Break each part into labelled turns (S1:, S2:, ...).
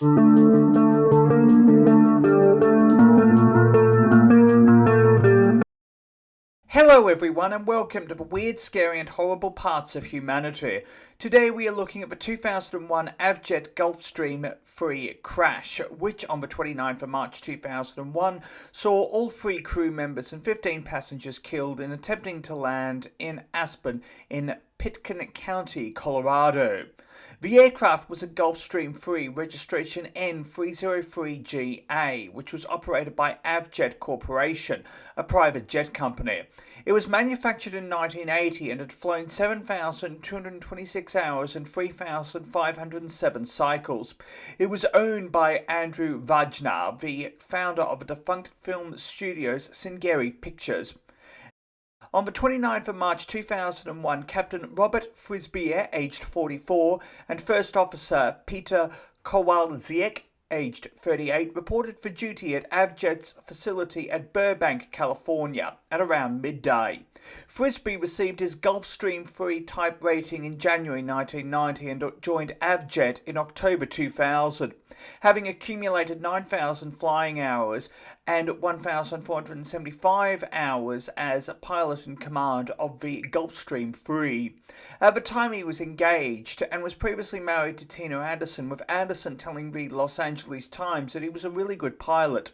S1: Hello everyone and welcome to the weird, scary and horrible parts of humanity. Today we are looking at the 2001 Avjet Gulfstream free crash, which on the 29th of March 2001 saw all 3 crew members and 15 passengers killed in attempting to land in Aspen in Pitkin County, Colorado. The aircraft was a Gulfstream 3 registration N303GA, which was operated by Avjet Corporation, a private jet company. It was manufactured in 1980 and had flown 7,226 hours and 3,507 cycles. It was owned by Andrew Wagner, the founder of the defunct film studios Singeri Pictures. On the 29th of March 2001, Captain Robert Frisbee, aged 44, and First Officer Peter Kowalczyk, aged 38, reported for duty at Avjet's facility at Burbank, California, at around midday. Frisbee received his Gulfstream 3 type rating in January 1990 and joined Avjet in October 2000, having accumulated 9,000 flying hours and 1,475 hours as pilot in command of the Gulfstream 3. At the time he was engaged and was previously married to Tina Anderson, with Anderson telling the Los Angeles Times that he was a really good pilot.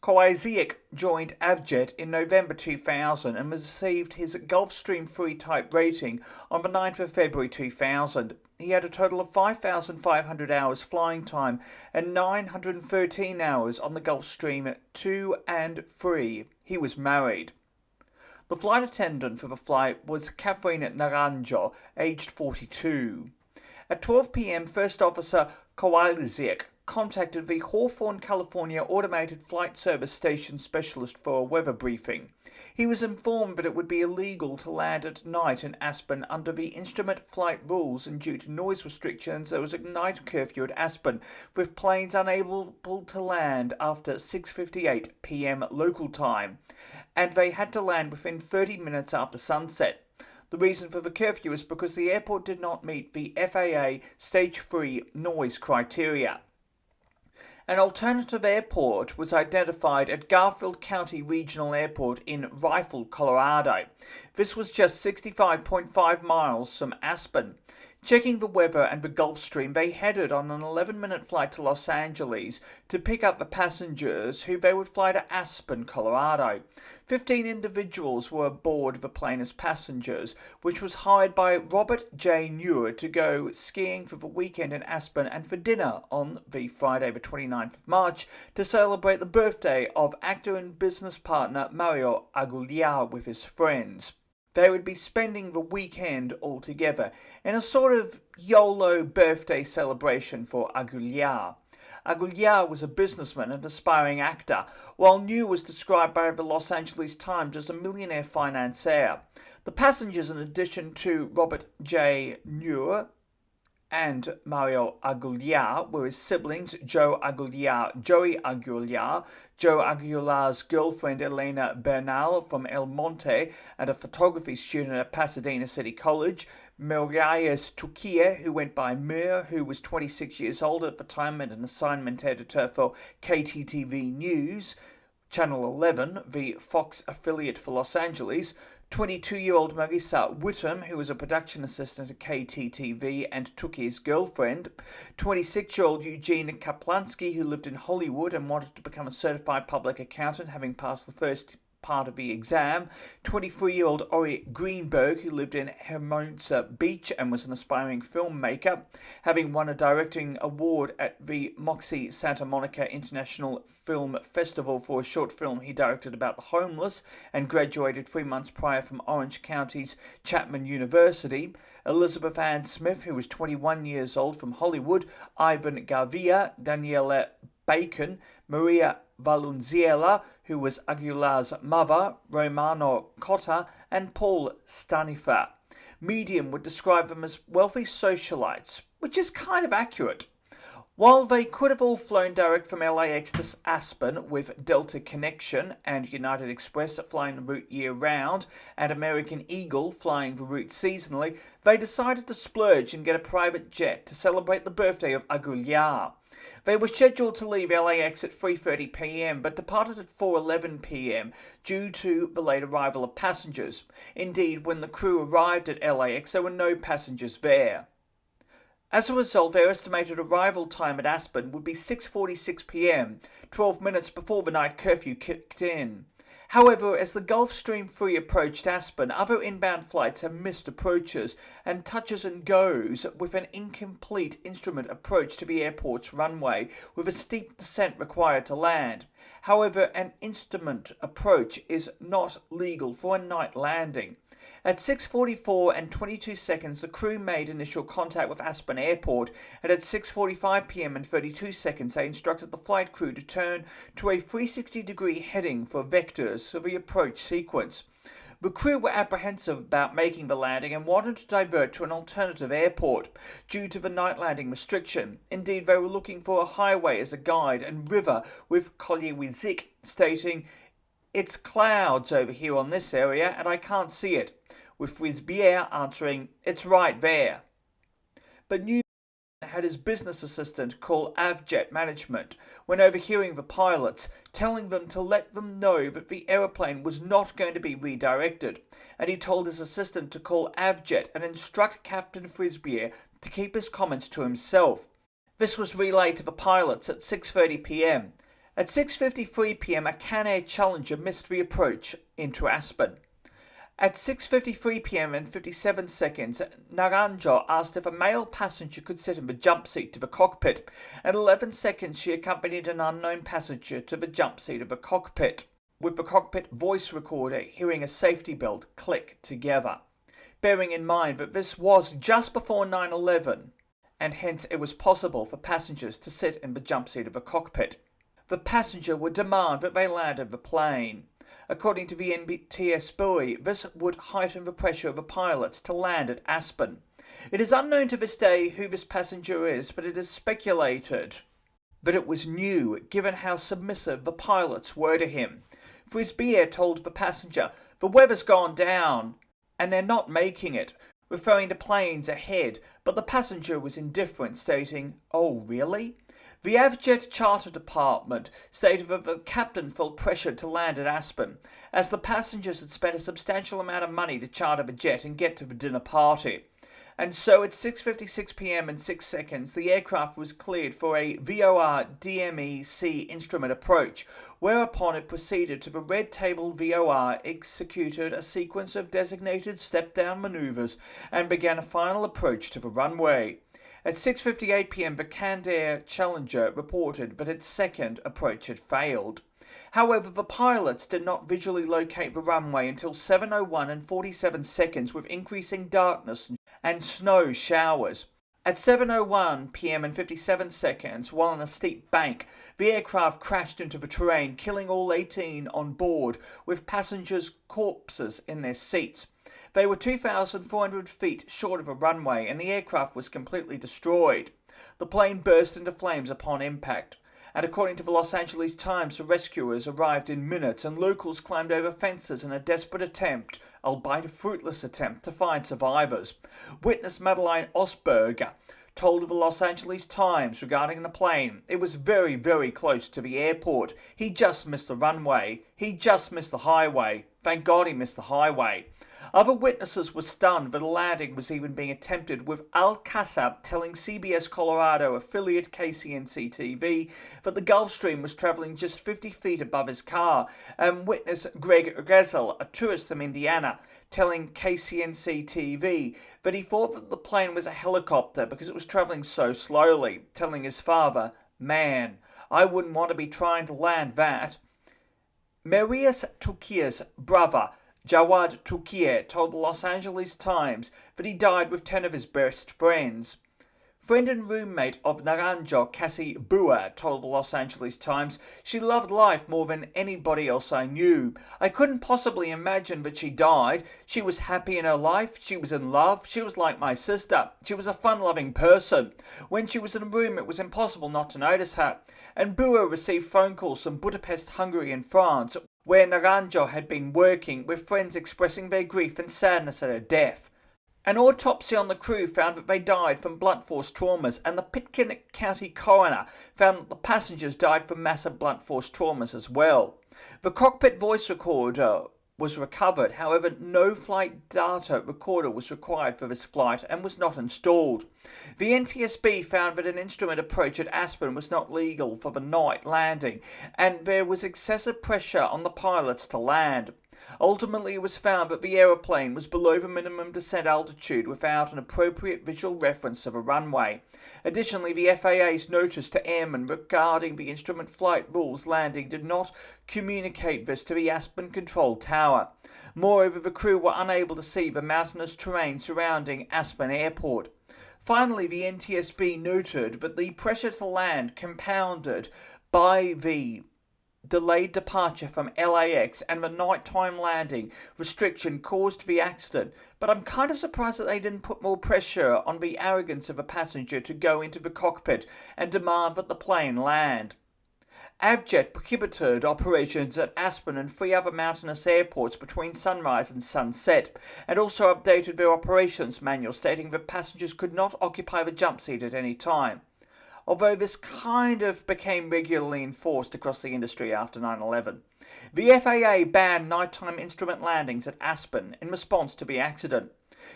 S1: Kowalczyk joined Avjet in November 2000 and received his Gulfstream 3 type rating on the 9th of February 2000. He had a total of 5,500 hours flying time and 913 hours on the Gulfstream 2 and 3. He was married. The flight attendant for the flight was Catherine Naranjo, aged 42. At 12 p.m., First Officer Kowalczyk contacted the Hawthorne, California Automated Flight Service Station Specialist for a weather briefing. He was informed that it would be illegal to land at night in Aspen under the instrument flight rules, and due to noise restrictions there was a night curfew at Aspen, with planes unable to land after 6:58 p.m. local time, and they had to land within 30 minutes after sunset. The reason for the curfew is because the airport did not meet the FAA Stage 3 noise criteria. An alternative airport was identified at Garfield County Regional Airport in Rifle, Colorado. This was just 65.5 miles from Aspen. Checking the weather and the Gulfstream, they headed on an 11-minute flight to Los Angeles to pick up the passengers who they would fly to Aspen, Colorado. 15 individuals were aboard the plane as passengers, which was hired by Robert J. Muir to go skiing for the weekend in Aspen and for dinner on the Friday, the 29th of March, to celebrate the birthday of actor and business partner Mario Aguilar with his friends. They would be spending the weekend all together in a sort of YOLO birthday celebration for Aguilar. Aguilar was a businessman and aspiring actor, while New was described by the Los Angeles Times as a millionaire financier. The passengers, in addition to Robert J. Muir and Mario Aguilar, were his siblings Joey Aguilar, Joe Aguilar's girlfriend Elena Bernal from El Monte, and a photography student at Pasadena City College, Miralles Tukia, who went by Mir, who was 26 years old at the time and an assignment editor for KTTV News, Channel 11, the Fox affiliate for Los Angeles, 22-year-old Marissa Whittam, who was a production assistant at KTTV and Tuki's girlfriend, 26-year-old Eugene Kaplansky, who lived in Hollywood and wanted to become a certified public accountant, having passed the first part of the exam, 23-year-old Ori Greenberg, who lived in Hermosa Beach and was an aspiring filmmaker, having won a directing award at the Moxie Santa Monica International Film Festival for a short film he directed about the homeless, and graduated 3 months prior from Orange County's Chapman University, Elizabeth Ann Smith, who was 21 years old, from Hollywood, Ivan Gavia, Daniela Bacon, Maria Valunziela, who was Aguilar's mother, Romano Cotta, and Paul Stanifer. Medium would describe them as wealthy socialites, which is kind of accurate. While they could have all flown direct from LAX to Aspen with Delta Connection and United Express flying the route year-round and American Eagle flying the route seasonally, they decided to splurge and get a private jet to celebrate the birthday of Aguilar. They were scheduled to leave LAX at 3:30 p.m. but departed at 4:11 p.m. due to the late arrival of passengers. Indeed, when the crew arrived at LAX, there were no passengers there. As a result, their estimated arrival time at Aspen would be 6:46 p.m., 12 minutes before the night curfew kicked in. However, as the Gulfstream 3 approached Aspen, other inbound flights have missed approaches and touches and goes with an incomplete instrument approach to the airport's runway, with a steep descent required to land. However, an instrument approach is not legal for a night landing. At 6:44 and 22 seconds, the crew made initial contact with Aspen Airport, and at 6:45 p.m. and 32 seconds, they instructed the flight crew to turn to a 360-degree heading for vectors for the approach sequence. The crew were apprehensive about making the landing and wanted to divert to an alternative airport due to the night landing restriction. Indeed, they were looking for a highway as a guide and river with Kolyewizik, stating, "It's clouds over here on this area and I can't see it," with Frisbier answering, "It's right there." But Newman had his business assistant call Avjet management when overhearing the pilots, telling them to let them know that the aeroplane was not going to be redirected, and he told his assistant to call Avjet and instruct Captain Frisbier to keep his comments to himself. This was relayed to the pilots at 6:30 p.m. At 6:53 p.m. a Can-Air Challenger missed the approach into Aspen. At 6:53 p.m. and 57 seconds, Naranjo asked if a male passenger could sit in the jump seat to the cockpit. At 11 seconds, she accompanied an unknown passenger to the jump seat of the cockpit, with the cockpit voice recorder hearing a safety belt click together. Bearing in mind that this was just before 9/11, and hence it was possible for passengers to sit in the jump seat of the cockpit. The passenger would demand that they landed the plane. According to the NTS buoy, this would heighten the pressure of the pilots to land at Aspen. It is unknown to this day who this passenger is, but it is speculated that it was new, given how submissive the pilots were to him. Frisbier told the passenger, "The weather's gone down, and they're not making it," referring to planes ahead, but the passenger was indifferent, stating, "Oh, really?" The Avjet Charter Department stated that the captain felt pressured to land at Aspen, as the passengers had spent a substantial amount of money to charter the jet and get to the dinner party. And so at 6:56 p.m. and 6 seconds, the aircraft was cleared for a VOR DMEC instrument approach, whereupon it proceeded to the red table VOR, executed a sequence of designated step-down maneuvers, and began a final approach to the runway. At 6:58 p.m. the Can-Air Challenger reported that its second approach had failed. However, the pilots did not visually locate the runway until 7:01 and 47 seconds, with increasing darkness and snow showers. At 7:01 p.m. and 57 seconds, while on a steep bank, the aircraft crashed into the terrain, killing all 18 on board, with passengers' corpses in their seats. They were 2,400 feet short of a runway, and the aircraft was completely destroyed. The plane burst into flames upon impact, and according to the Los Angeles Times, the rescuers arrived in minutes, and locals climbed over fences in a desperate attempt, albeit a fruitless attempt, to find survivors. Witness Madeline Osberger told the Los Angeles Times regarding the plane, "It was very, very close to the airport. He just missed the runway. He just missed the highway. Thank God he missed the highway." Other witnesses were stunned that a landing was even being attempted, with Al Kassab telling CBS Colorado affiliate KCNC-TV that the Gulfstream was traveling just 50 feet above his car, and witness Greg Rezel, a tourist from Indiana, telling KCNC-TV that he thought that the plane was a helicopter because it was traveling so slowly, telling his father, "Man, I wouldn't want to be trying to land that." Marius Turkia's brother, Jawad Turkiye, told the Los Angeles Times that he died with 10 of his best friends. Friend and roommate of Naranjo, Cassie Bua, told the Los Angeles Times, "She loved life more than anybody else I knew. I couldn't possibly imagine that she died. She was happy in her life. She was in love. She was like my sister. She was a fun-loving person. When she was in a room, it was impossible not to notice her." And Bua received phone calls from Budapest, Hungary and France, where Naranjo had been working, with friends expressing their grief and sadness at her death. An autopsy on the crew found that they died from blunt force traumas, and the Pitkin County coroner found that the passengers died from massive blunt force traumas as well. The cockpit voice recorder was recovered, however no flight data recorder was required for this flight and was not installed. The NTSB found that an instrument approach at Aspen was not legal for the night landing, and there was excessive pressure on the pilots to land. Ultimately, it was found that the aeroplane was below the minimum descent altitude without an appropriate visual reference of a runway. Additionally, the FAA's notice to airmen regarding the instrument flight rules landing did not communicate this to the Aspen Control Tower. Moreover, the crew were unable to see the mountainous terrain surrounding Aspen Airport. Finally, the NTSB noted that the pressure to land compounded by the delayed departure from LAX and the nighttime landing restriction caused the accident, but I'm kind of surprised that they didn't put more pressure on the arrogance of a passenger to go into the cockpit and demand that the plane land. Avjet prohibited operations at Aspen and 3 other mountainous airports between sunrise and sunset, and also updated their operations manual stating that passengers could not occupy the jump seat at any time. Although this kind of became regularly enforced across the industry after 9/11. The FAA banned nighttime instrument landings at Aspen in response to the accident.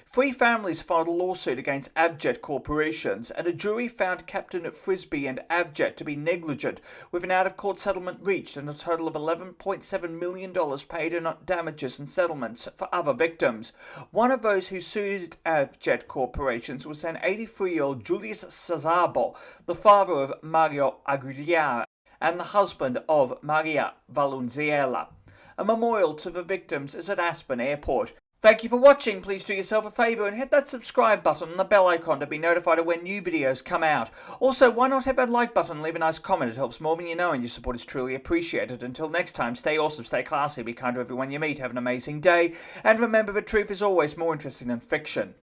S1: 3 families filed a lawsuit against Avjet corporations, and a jury found Captain Frisbee and Avjet to be negligent, with an out-of-court settlement reached and a total of $11.7 million paid in damages and settlements for other victims. One of those who sued Avjet corporations was then 83-year-old Julius Szabo, the father of Mario Aguilera and the husband of Maria Valunziela. A memorial to the victims is at Aspen Airport. Thank you for watching. Please do yourself a favour and hit that subscribe button and the bell icon to be notified of when new videos come out. Also, why not hit that like button and leave a nice comment? It helps more than you know, and your support is truly appreciated. Until next time, stay awesome, stay classy, be kind to everyone you meet, have an amazing day, and remember that truth is always more interesting than fiction.